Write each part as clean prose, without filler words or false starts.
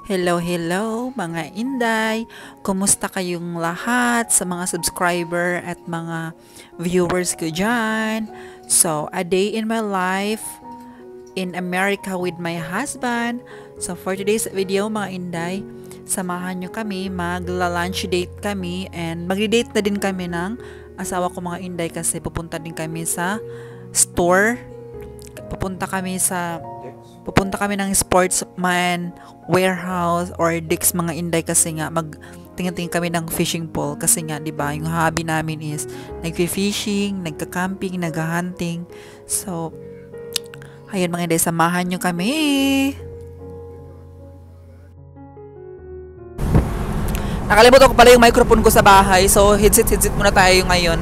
Hello, hello mga Inday! Kumusta kayong lahat sa mga subscriber at mga viewers ko dyan? So, a day in my life in America with my husband. So, for today's video mga Inday, samahan nyo kami, magla-lunch date kami and magdi-date na din kami ng asawa ko mga Inday kasi pupunta din kami sa store. Pupunta kami ng Sportsman Warehouse or Dick's mga Inday kasi nga magtingin-tingin kami ng fishing pole kasi nga 'di ba yung hobby namin is nagfi-fishing, nagka-camping, nagha-hunting. So ayun mga Inday, samahan nyo kami. Nakalimutan ko pala yung microphone ko sa bahay, so headset muna tayo ngayon.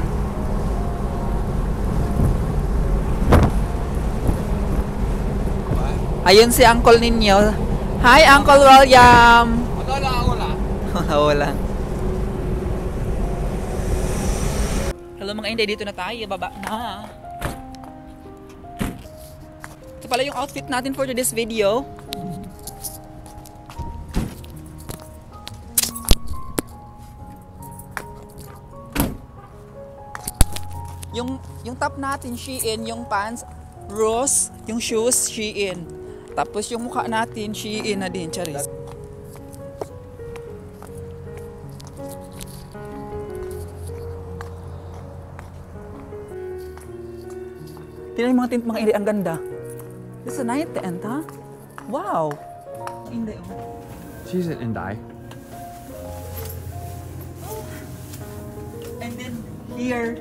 Ayun si uncle ninyo. Hi, Uncle William! Wala. Hello mga Inday, dito na tayo. Baba na. Ito pala yung outfit natin for today's video. Yung top natin, Shein. Yung pants, Rose. Yung shoes, Shein. Tapos yung mukha natin, Shein na din, charis. Tingnan yung mga tint, mga Inday, ang ganda. This is a night tent, ha? Wow! Inday, oh. She's an Inday. And then here,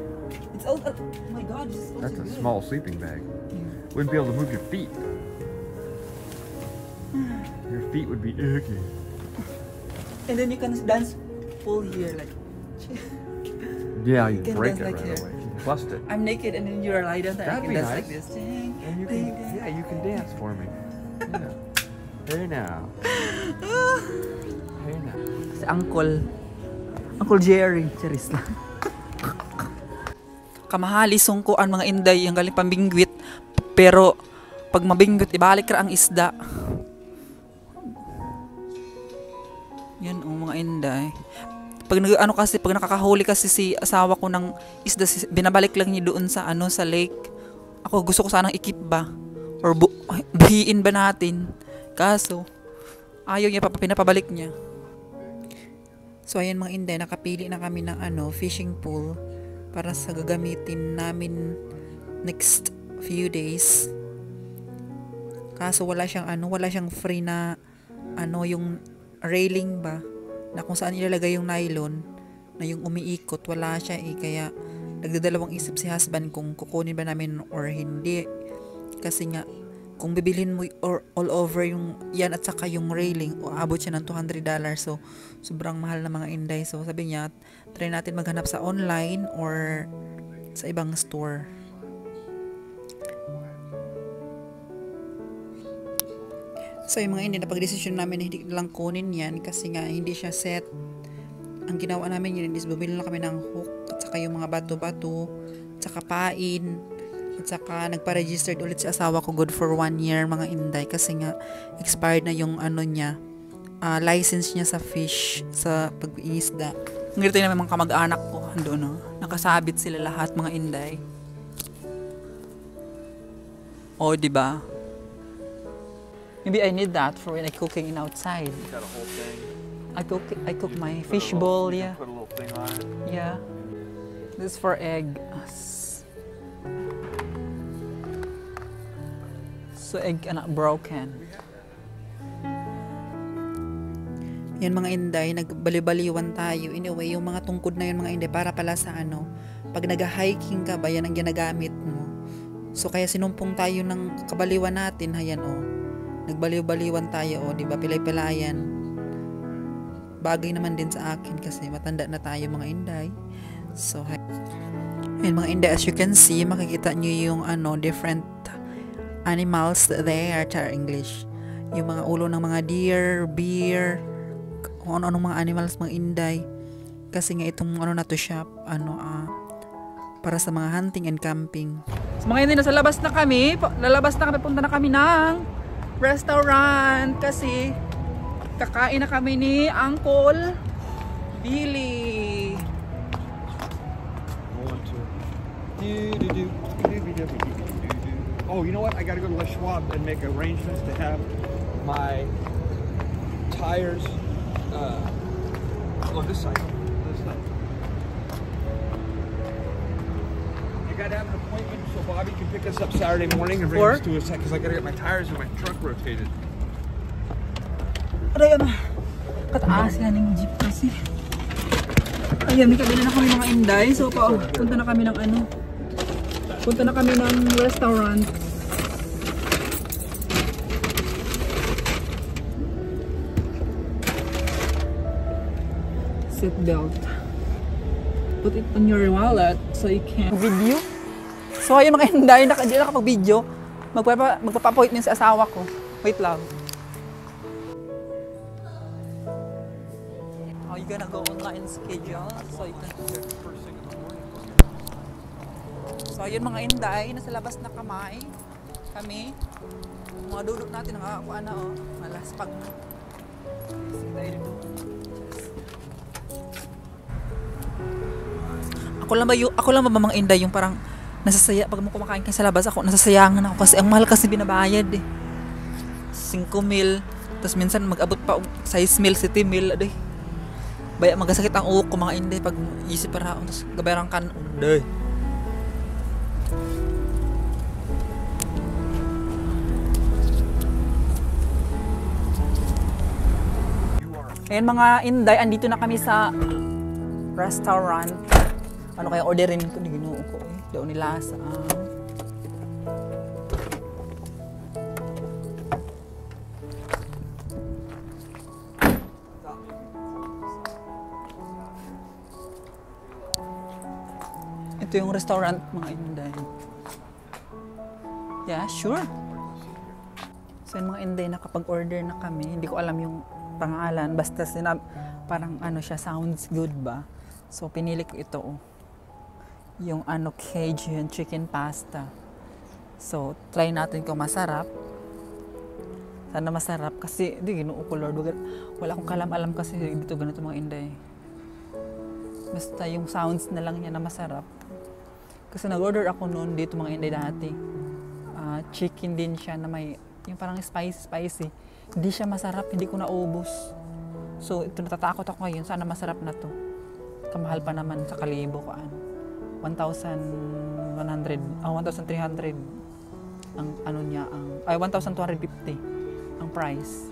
it's all, oh my God, this is That's a good. small sleeping bag. Wouldn't be able to move your feet. Your feet would be icky. And then you can dance full here, like. Yeah, you can break dance it like right here. away. You bust it. I'm naked and then you're lying down there. I That'd can be dance nice. like this. Ding, And you ding, can, ding. yeah, you can dance for me. Yeah. Hey now. Hey now. Si Uncle Jerry, charis lang. Kamahali sungkuan mga Inday, ang galing pambingwit. Pero pag mabingwit, ibalik ra ang isda. Yan mga Inday. Pag nakakahuli kasi si asawa ko ng isda, binabalik lang niya doon sa sa lake. Ako gusto ko sanang ikip ba or buhiin ba natin. Kaso ayaw niya, pinapabalik niya. So ayan mga Inday, nakapili na kami ng fishing pool para sa gagamitin namin next few days. Kaso wala siyang free na yung railing ba na kung saan ilalagay yung nylon na yung umiikot, wala siya kaya nagdadalawang isip si husband kung kukunin ba namin or hindi. Kasi nga kung bibilhin mo all over yung yan at saka yung railing, abot siya ng $200. So sobrang mahal na mga Inday. So sabi niya, try natin maghanap sa online or sa ibang store. So yung mga Inday, napag-desisyon namin na hindi lang kunin yan kasi nga hindi siya set. Ang ginawa namin yun is bumili lang kami ng hook at saka yung mga bato-bato at saka pain at saka nagpa-registered ulit si asawa ko, good for 1 year mga Inday kasi nga expired na yung niya, license niya sa fish, sa pag-iisda. Ngayon tayo naman mga kamag-anak ko doon, nakasabit sila lahat mga Inday. Diba? Maybe I need that for when I cooking outside. Got a whole thing. I cook my fish bowl, yeah. Put a little thing on it. Yeah. This is for egg. So egg broken. Yan mga Inday, nagbali-baliwan tayo. Anyway, yung mga tungkod na yun mga Inday, para pala sa pag nag-hiking ka ba, yan ang ginagamit mo. So kaya sinumpong tayo ng kabaliwan natin, hayan nagbaliw-baliwan tayo, di ba? Pilay-pilayan. Bagay naman din sa akin kasi matanda na tayo mga Inday. So, ayun mga Inday, as you can see, makikita nyo yung different animals there, English. Yung mga ulo ng mga deer, bear, kung ano-anong mga animals mga Inday. Kasi nga itong na to shop, para sa mga hunting and camping. So mga Inday, nasa labas na kami. Punta na kami ng restaurant kasi Kakain na kami ni Uncle Billy. Oh, you know what? I gotta go to Les Schwab and make arrangements to have my tires on this side. I gotta have an appointment so Bobby can pick us up Saturday morning and bring us to a set because I gotta get my tires in my truck rotated. Aray, ano? Kataas yan yung jeep kasi. Ayan, may kabila na kami mga Inday. So, punta na kami ng ano. Punta na kami ng restaurant. Seatbelt. Put it on your wallet so you can video. So, ayun mga Inday, hindi na nakapag-video. Magpapa-appointment sa asawa ko. Wait lang. Oh, you're gonna go online schedule so you can do your first thing in the morning. So ayun mga Inday, nasa labas na kami. Mga dudok natin nakakakuha na oh. Malaspag na. Sige tayo dito. Ako lang ba mga Inday yung parang nasasaya pag mo kumakain kayo sa labas ako nasasayangan ako kasi ang mahal kasi binabayad eh. 5,000 tapos minsan mag-abot pa 6,000, 7,000 aday. Baya magasakit ang uok ko mga Inday pag isip para ako tapos gabayarang kan day. Ayan mga Inday, andito na kami sa restaurant. Ano kaya orderin ko? Ginuo ko eh. Daw nila sa ito yung restaurant mga Inday. Yeah, sure. So yung mga Inday, nakapag-order na kami. Hindi ko alam yung pangalan. Basta parang ano siya, sounds good ba? So pinili ko ito oh. Yung ano, Cajun chicken pasta. So try natin kung masarap. Sana masarap kasi di ginuo ko Lord. Wala akong kalam-alam kasi dito ganito mga Inday. Basta yung sounds na lang niya na masarap. Kasi nag-order ako noon dito mga Inday dati. Chicken din siya na may yung parang spicy. Hindi siya masarap, hindi ko naubos. So ito natatakot ako ngayon, sana masarap na to. Kamahal pa naman sa kalibo ko 1,100, 1,300 ang ano niya ang 1,250 ang price.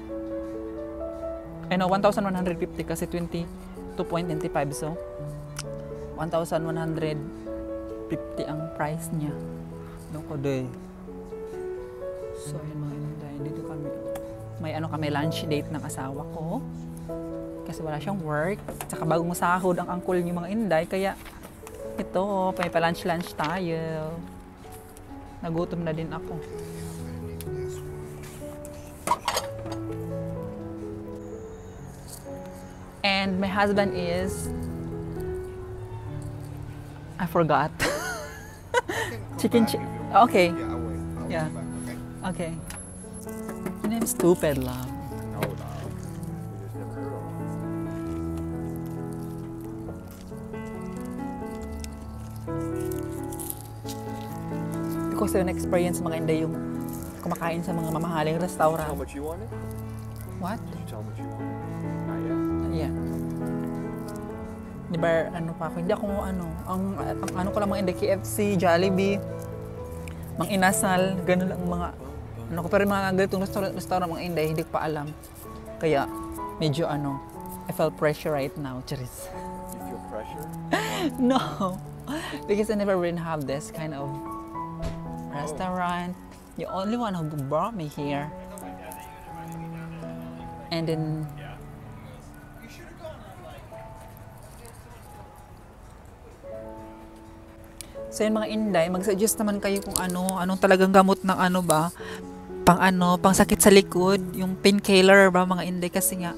Ay no, 1,150 kasi 22.95 so 1,150 ang price niya. Loko day. So yun mga Inday, dito kami. May ano kami lunch date ng asawa ko. Kasi wala siyang work. Tsaka bagong sahod ang uncle niyo mga Inday. Kaya ito, may pa-lunch tayo. Nagutom na din ako. And my husband is I forgot. Chicken. Okay. Yeah. Okay. Your name's Stupid Love. No, no. We just never heard of it. Because yung experience mga Inday yung kumakain sa mga mamahaling restaurant. How much you wanted? What? Did you tell how much you wanted? Not yet. Yeah. Di ba, ano pa ako, hindi ako ang ano ko lang mga Inday, KFC, Jollibee, Mang Inasal, gano'n lang mga, ano ko, pero mga ganitong restaurant mga Inday, hindi ko pa alam. Kaya, medyo I felt pressure right now, charis. You feel pressure? No, because I never really have this kind of restaurant. You're only one who brought me here. And then, so yun mga Inday, mag-suggest naman kayo kung anong talagang gamot ng pang sakit sa likod, yung painkiller ba mga Inday kasi nga,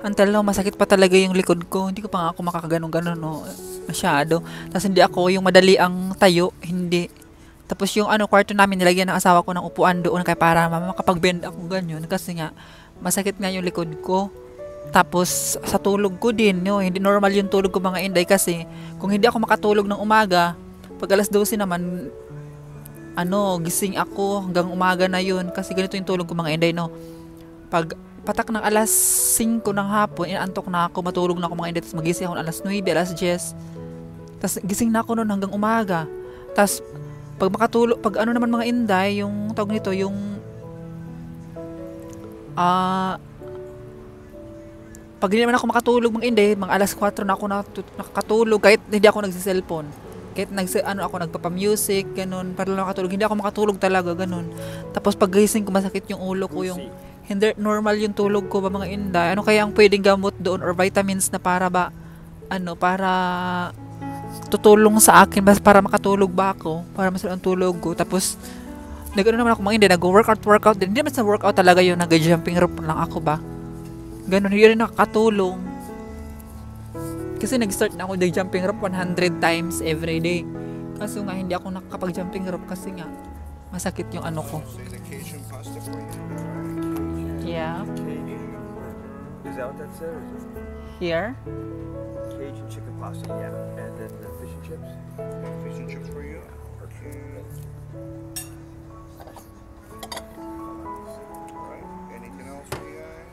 until now, masakit pa talaga yung likod ko, hindi ko pa nga ako makakaganon-ganon masyado, tapos hindi ako yung madali ang tayo, hindi, tapos yung kwarto namin nilagyan ng asawa ko ng upuan doon kaya para makapag-bend ako ganyan, kasi nga, masakit nga yung likod ko, Tapos sa tulog ko din, hindi normal yung tulog ko mga Inday kasi kung hindi ako makatulog ng umaga, pag alas 12 naman, gising ako hanggang umaga na yun kasi ganito yung tulog ko mga Inday, no. Pag patak ng alas 5 ng hapon, inaantok na ako, matulog na ako mga Inday, tapos magising ako ng alas 9, alas 10. Tapos gising na ako noon hanggang umaga. Tapos pag makatulog, pag naman mga Inday, yung tawag nito, yung pag hindi naman ako makatulog mga Inday, mga alas 4 na ako nakakatulog kahit hindi ako nagsi-cellphone. Kahit ako nagpapa-music, ganun, para lang makatulog. Hindi ako makatulog talaga, ganun. Tapos pag gising ko, masakit yung ulo ko, yung hindi normal yung tulog ko ba mga Inday. Ano kaya ang pwedeng gamot doon or vitamins na para para tutulong sa akin para makatulog ba ako, para masarap ang tulog ko. Tapos naman ako mga Inday, nag-workout din. Hindi naman sa workout talaga yun, nag-jumping rope lang ako ba. Ganun, hindi rin nakakatulong. Kasi nag-start na ako nag-jumping rope 100 times every day. Kaso nga, hindi ako nakakapag-jumping rope kasi nga, masakit yung ko. Cajun pasta for you. Yeah. Is that what that says? Here. Cajun chicken pasta. Yeah. And then the fish and chips. Fish and chips for you. Okay. Alright. Anything else for you guys?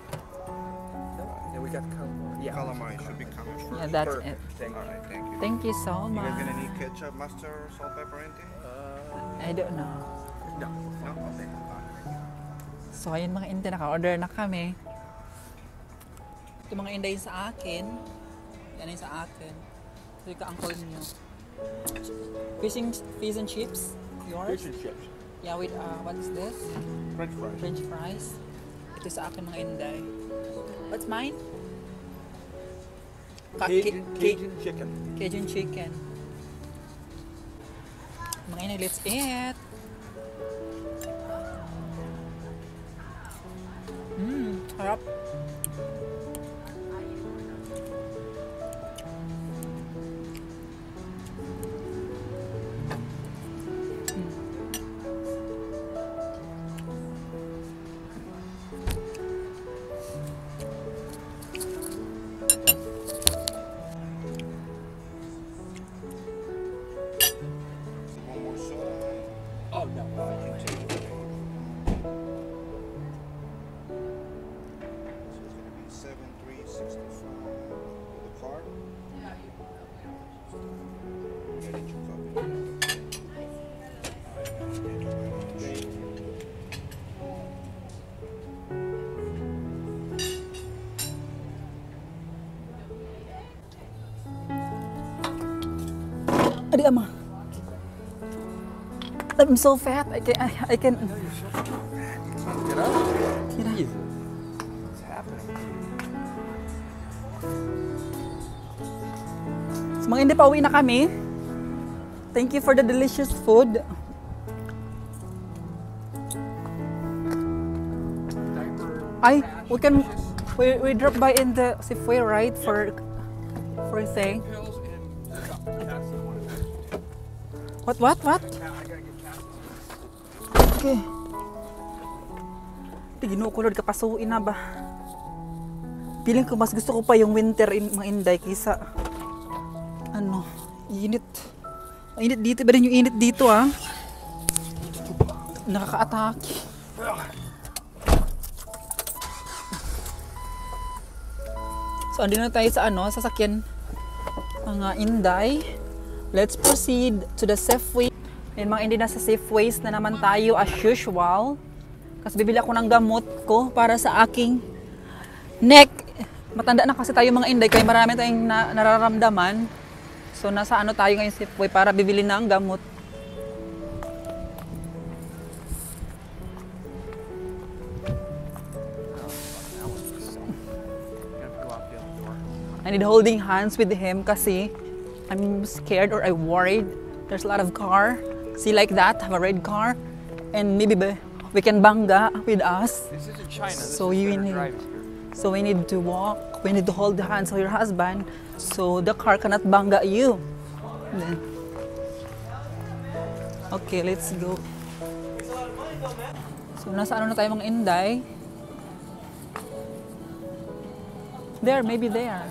Yeah, we got calamari. Yeah. Calamari should be coming first. Yeah, that's Perfect. it. Thank you. Alright, thank you. Thank you so You much. guys gonna need ketchup, mustard, salt, pepper, anything? I don't know. No. No? Okay. So, ayun mga Inday, naka-order na kami. Ito mga Inday sa akin. Yan yung sa akin. Ito yung ka-uncle nyo. Fish and chips. Yours? Fish and chips. Yeah, with, what is this? French fries. French fries. Ito sa akin mga Inday. What's mine? Cajun chicken. Cajun chicken. Mga Inday, let's eat. Harap. One more soda. Oh no. You take it. So it's gonna be 7,365 with a card. Ready to copy. Adi ama. I'm so fat. I can. Get up. Tira. What's happening? So, mga Inday, pauwi na kami. Thank you for the delicious food. We drop by in the Safeway, right? For a thing. Pills and that's the one. What? I gotta get cast. Okay. Ginukulod ka, pasuin na ba? Feeling ko mas gusto ko pa yung winter mga Inday kaysa init. Init dito, ba rin yung init dito nakaka-atake. So andito na tayo sa sasakyan mga Inday. Let's proceed to the Safeway. And mga Inday, nasa Safeways na naman tayo as usual. Kasi bibili ako ng gamot ko para sa aking neck. Matanda na kasi tayo mga Inday, kaya marami tayong nararamdaman. So nasa tayo ngayon Safeway para bibili ng gamot. I need holding hands with him kasi I'm scared or I'm worried. There's a lot of car. See like that, have a red car. And maybe we can bangga with us. This isn't China. This So is you better need- driving here. So we need to walk, we need to hold the hands of your husband so the car cannot bangga you. Then, okay, let's go. So nasa na tayo mga Inday? There, maybe there.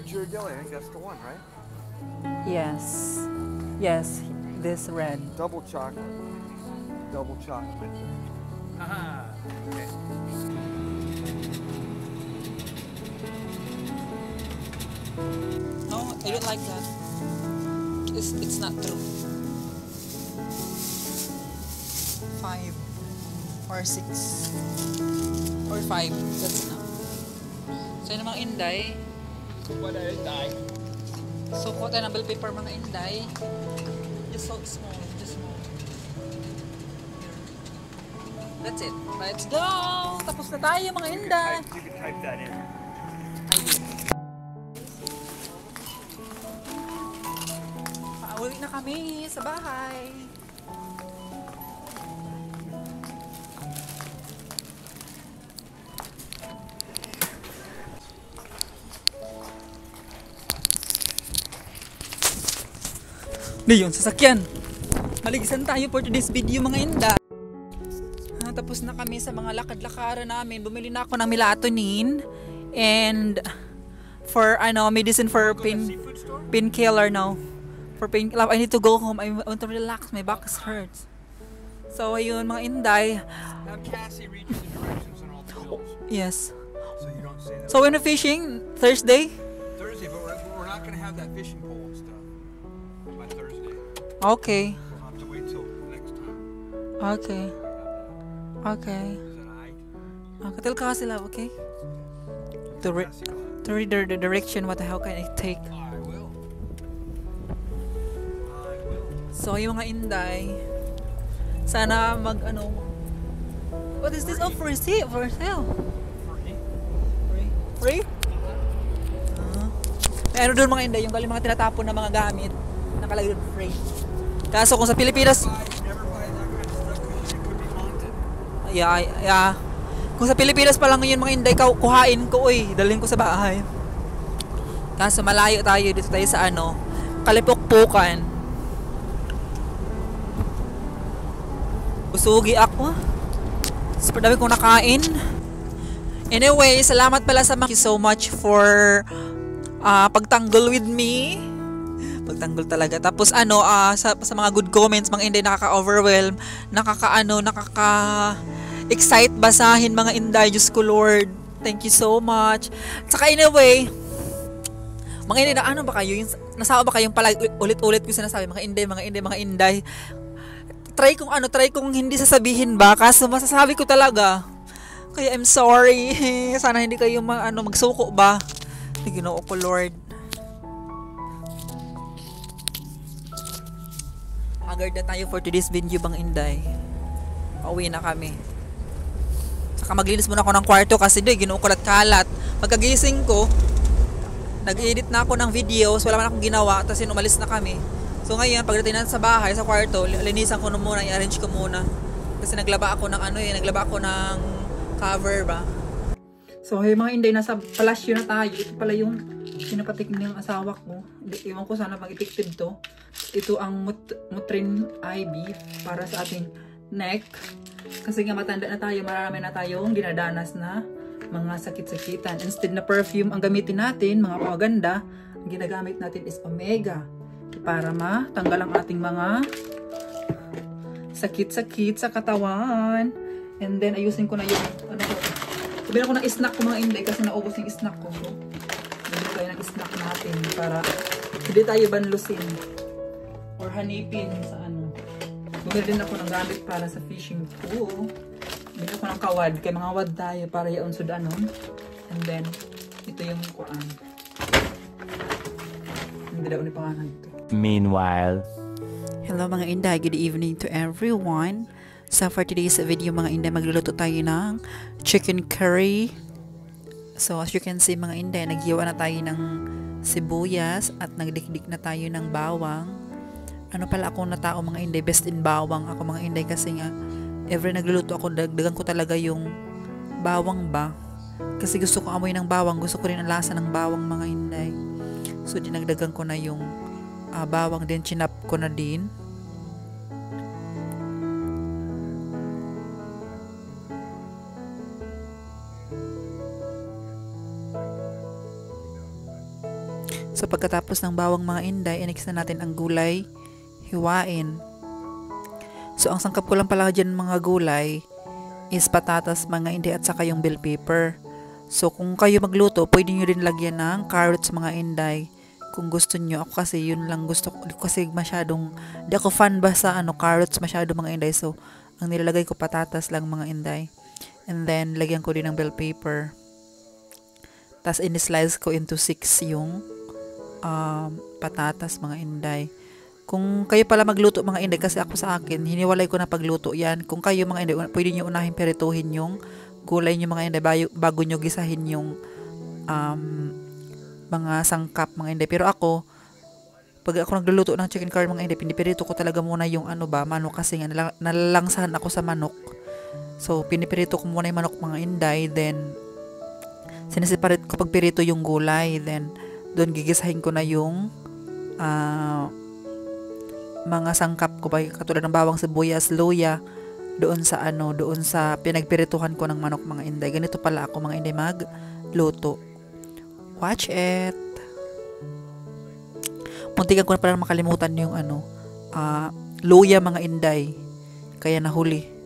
Ghirardelli, I think that's the one, right? Yes. Yes, this red. Double chocolate. Double chocolate. Haha. Okay. No, I don't like that. It's not true. 5 or 6 or 5. That's enough. So yun ang mga inday. What did I die? So kuha tayo ng bell paper mga inday. Just so small. Just small. Here. That's it. Let's go! Tapos na tayo mga inday. You can type that in. Pauwi na kami sa bahay. Di yung sasakyan. Maligisan tayo for today's video mga inda. Tapos na kami sa mga lakad-lakaran namin. Bumili na ako ng melatonin and for medicine for painkiller now. For painkiller, I need to go home. I want to relax. My back hurts. So ayun mga inday. Have Cassie read you the directions on all the pills. Yes. So you don't say that. So when we're fishing Thursday? Thursday, but we're not going to have that fishing pole and stuff by Thursday. Okay. We'll have to wait till next time. Okay. Okay. Is that alright? Tell ka sila, okay? To read the direction, how can I take? I will. I will. So, yung mga inday, sana what is this? Oh, for sale. For sale. Free? May doon mga inday, yung galing mga tinatapon na mga gamit, nakalagay doon free. Kaso kung sa Pilipinas, Never buy that kind of stuff because it could be haunted. yeah. Kung sa Pilipinas pa lang yun mga inday, kuhain ko, dalhin ko sa bahay. Kaso malayo tayo, dito tayo sa Kalipukpukan. Usugi ako. Super dami kong nakain. Anyway, salamat pala thank you so much for pagtanggol with me. Pagtanggol talaga. Tapos sa mga good comments, mga inday, nakaka-overwhelm, nakaka-excite basahin mga inday. Diyos ko Lord, thank you so much. Saka anyway, mga inday, na ba kayo? Nasawa ba kayong pala ulit-ulit ko sinasabi, mga inday. Try kong hindi sasabihin ba, kaso masasabi ko talaga. Kaya I'm sorry. Sana hindi kayo magsuko ba. Ginoo ko Lord. Haggard na tayo for today's video bang inday. Pauwi na kami. Saka maglinis muna ako ng kwarto kasi ginoo ko kalat. Pagkagising ko, nag-edit na ako ng videos, wala man akong ginawa, tapos umalis na kami. So ngayon, pagdating na sa bahay, sa kwarto, linisan ko na muna, i-arrange ko muna. Kasi naglaba ako ng cover ba. So hey mga inday, nasa palasyo na tayo. Ito pala yung pinapatik ng asawa ko. Iwan ko sana mag-effective to. Ito ang Motrin IB para sa ating neck. Kasi nga matanda na tayo, marami na tayong dinadanas na mga sakit-sakitan. Instead na perfume ang gamitin natin, mga paganda, ang ginagamit natin is Omega. Para matanggal ang ating mga sakit-sakit sa katawan. And then ayusin ko na yung sabihin ako ng snack ko mga inday kasi naubos yung snack ko. So, bili tayo ng snack natin para hindi tayo banlusin or hanipin sa Bumili din ako ng gamit para sa fishing pool. Bili ako ng kawad. Kaya mga wad tayo para yaon sud And then, ito yung kuan. Hindi daw ni pangalan ito. Meanwhile, hello mga inday, good evening to everyone. So for today's video mga inday, magluluto tayo ng chicken curry. So as you can see mga inday, nagyawa na tayo ng sibuyas at nagdikdik na tayo ng bawang. Pala ako na tao mga inday, best in bawang ako mga inday kasi nga every nagluluto ako, dagdagan ko talaga yung bawang ba. Kasi gusto ko amoy ng bawang, gusto ko rin ang lasa ng bawang mga inday. So, dinagdagan ko na yung bawang din. Chinap ko na din. So, pagkatapos ng bawang mga inday, i-mix na natin ang gulay. Hiwain. So, ang sangkap ko lang pala dyan mga gulay is patatas, mga inday, at saka yung bell pepper. So, kung kayo magluto, pwede nyo rin lagyan ng carrots mga inday. Kung gusto nyo. Ako kasi yun lang gusto ko. Kasi masyadong, di ako fan ba sa carrots masyado mga inday. So, ang nilalagay ko patatas lang mga inday. And then, lagyan ko din ng bell pepper. Tapos, in-slice ko into 6 yung patatas mga inday. Kung kayo pala magluto mga inday, kasi ako sa akin, hiniwalay ko na pagluto yan. Kung kayo mga inday, pwede nyo unahin perituhin yung gulay nyo mga inday bago nyo gisahin yung mga sangkap mga inday. Pero ako, pag ako nagluluto ng chicken curry mga inday, pinipirito ko talaga muna yung manok kasi nga nalalangsahan ako sa manok. So, pinipirito ko muna yung manok mga inday, then sinisiparate ko pagpirito yung gulay, then doon gigisahin ko na yung mga sangkap ko ba, katulad ng bawang, sibuyas, luya, doon sa pinagpirituhan ko ng manok mga inday. Ganito pala ako mga inday magluto. Watch it. Muntikan ko na pala makalimutan yung luya mga inday. Kaya nahuli.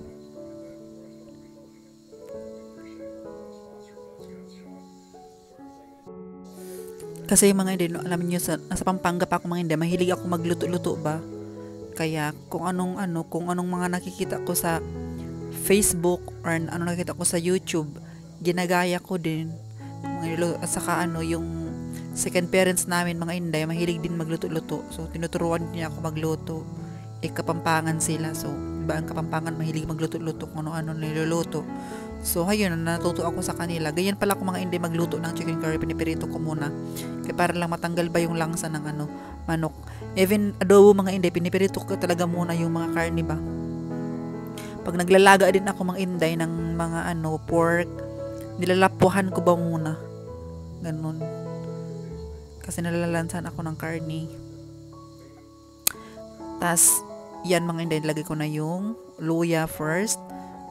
Kasi mga inday, alam niyo nasa Pampanga pa ako mga inday, mahilig ako magluto-luto ba. Kaya kung anong mga nakikita ko sa Facebook or nakikita ko sa YouTube, ginagaya ko din. At saka yung second parents namin mga inday, mahilig din magluto-luto. So tinuturuan niya ako magluto. Kapampangan sila. So iba ang Kapampangan, mahilig magluto-luto kung ano-ano niluluto. So, ayun, natuto ako sa kanila. Ganyan pala ako mga inday magluto ng chicken curry. Pinipirito ko muna. Kaya para lang matanggal ba yung langsa ng manok. Even adobo mga inday, pinipirito ko talaga muna yung mga karne ba. Pag naglalaga din ako mga inday ng mga pork, nilalapuhan ko ba muna. Ganun. Kasi nalalansan ako ng karne. Tas, yan mga inday, lagay ko na yung luya first.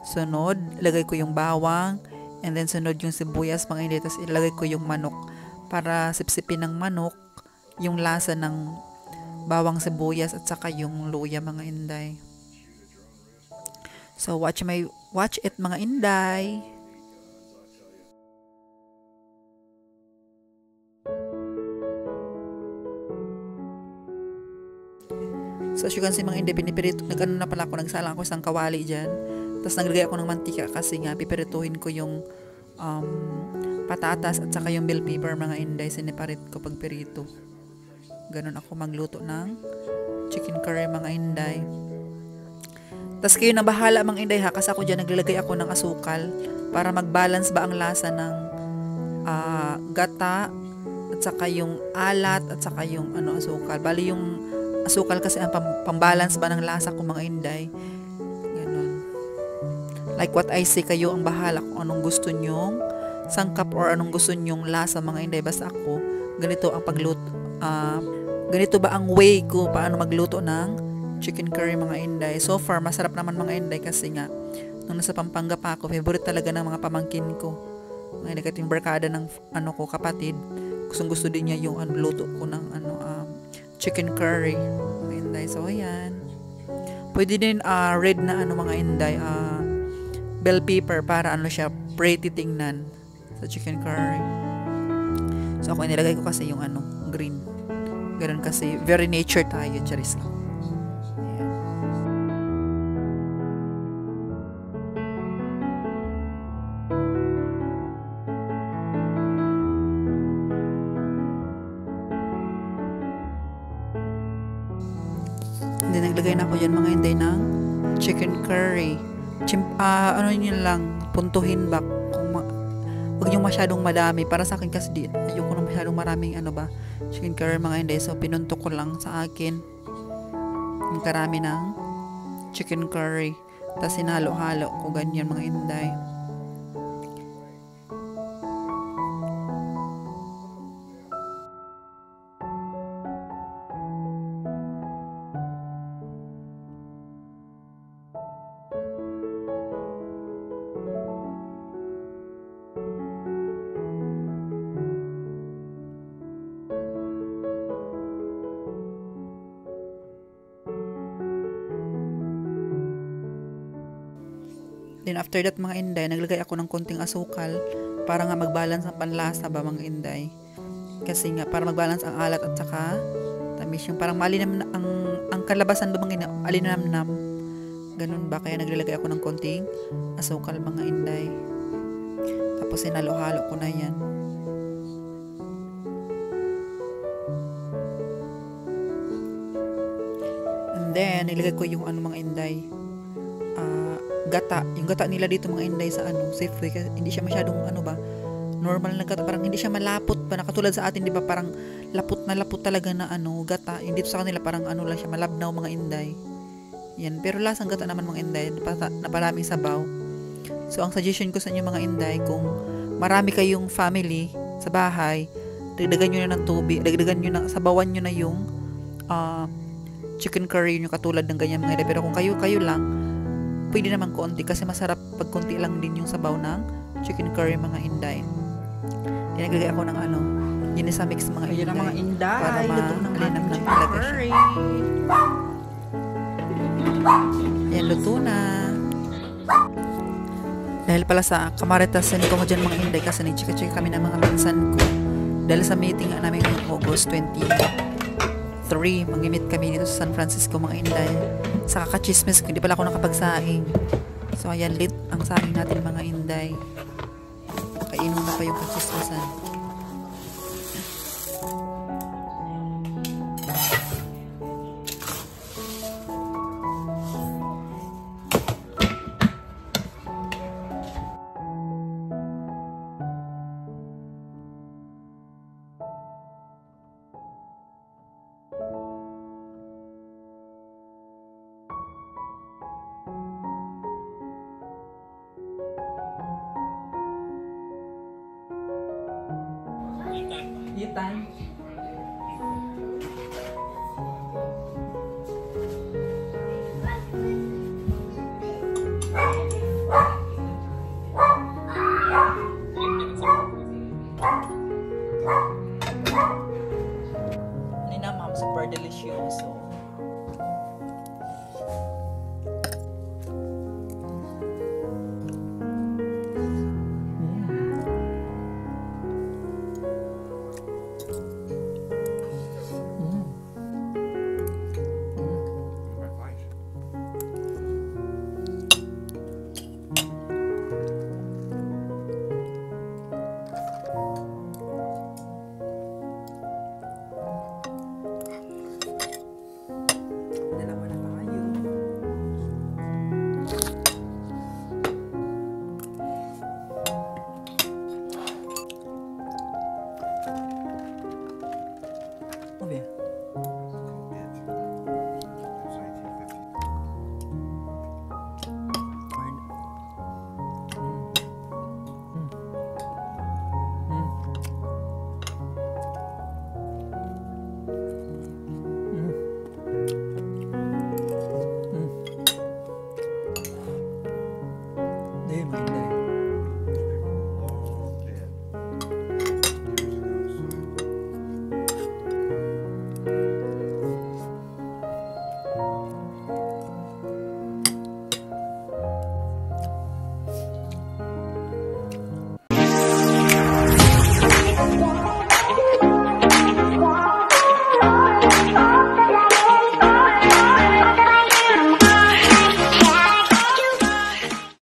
Sunod, ilagay ko yung bawang, and then sunod yung sibuyas mga inday, tapos ilagay ko yung manok para sipsipin ng manok yung lasa ng bawang, sibuyas at saka yung luya mga inday. So watch it mga inday. So as you can see mga inday, pinipirito, na pala ako, nagsalang ako isang kawali dyan. Tapos naglagay ako ng mantika kasi nga pipirituhin ko yung patatas at saka yung bell pepper mga inday. Siniparit ko pag pirito. Ganun ako magluto ng chicken curry mga inday. Tapos kayo na bahala mga inday ha, kasi ako dyan naglalagay ako ng asukal para mag-balance ba ang lasa ng gata at saka yung alat at saka yung asukal. Bali yung asukal kasi ang pambalance ba ng lasa ko mga inday. Like what I say, kayo ang bahala kung anong gusto nyong sangkap or anong gusto nyong lasa mga inday. Basta ako, ganito ang pagluto. Ganito ba ang way ko paano magluto ng chicken curry mga inday. So far, masarap naman mga inday kasi nga, nung nasa Pampanga pa ako, favorite talaga ng mga pamangkin ko. Mga inday, kating barkada ng ko kapatid. Gustong gusto din niya yung luto ko ng chicken curry mga inday. So ayan. Pwede din red na mga inday, bell pepper para siya pretty tingnan sa chicken curry. So ako nilagay ko kasi yung green. Ganun kasi very nature tayo, charis lang. Ayan. Hindi naglagay na ako dyan mga inday ng chicken curry. Nyo lang, puntuhin ba kung wag yung masyadong madami para sa akin kasi ayoko na masyadong maraming chicken curry mga inday. So pinunto ko lang sa akin yung karami ng chicken curry, tapos sinalo-halo ko ganyan mga inday. Then after that mga inday, naglagay ako ng konting asukal para nga mag-balance ang panlasa ba mga inday. Kasi nga para mag-balance ang alat at saka tamis, yung parang malinam na ang kalabasan ba mga inday, alinamnam. Ganun ba, kaya naglalagay ako ng konting asukal mga inday. Tapos sinalo-halo ko na yan. And then nilagay ko yung mga inday, gata. Yung gata nila dito mga inday sa Safeway, kasi hindi siya masyadong normal na gata, parang hindi siya malapot pa, nakatulad sa atin, di ba, parang lapot na lapot talaga na gata. Yung dito sa kanila parang lang siya, malabnaw mga inday. Yan, pero lasang gata naman mga inday, naparaming sabaw. So ang suggestion ko sa inyo mga inday, kung marami kayong family sa bahay, dagdagan nyo na ng tubig, sabawan nyo na yung chicken curry nyo katulad ng ganyan mga inday. Pero kung kayo lang, pwede naman konti, kasi masarap pag konti lang din yung sabaw ng chicken curry mga inday. Naglagay ako ng ginisa mix mga inday. Ayun ang mga inday. Para Luto ng malinam chicken talaga curry. siya. Ayan, luto na. Dahil pala sa kamaritas ko dyan mga inday, kasi nag-chika-chika kami ng mga pinsan ko. Dahil sa meeting namin ngayong August 23, mag-meet kami dito sa San Francisco mga inday. Sa kakachismis ko, hindi pala ako nakapagsaing. So ayan, lit ang saing natin mga inday. Kainom na pa yung kachismisan. Itan. Ini na ma'am, super delicioso. Dalawa na tayo. Oh, yeah.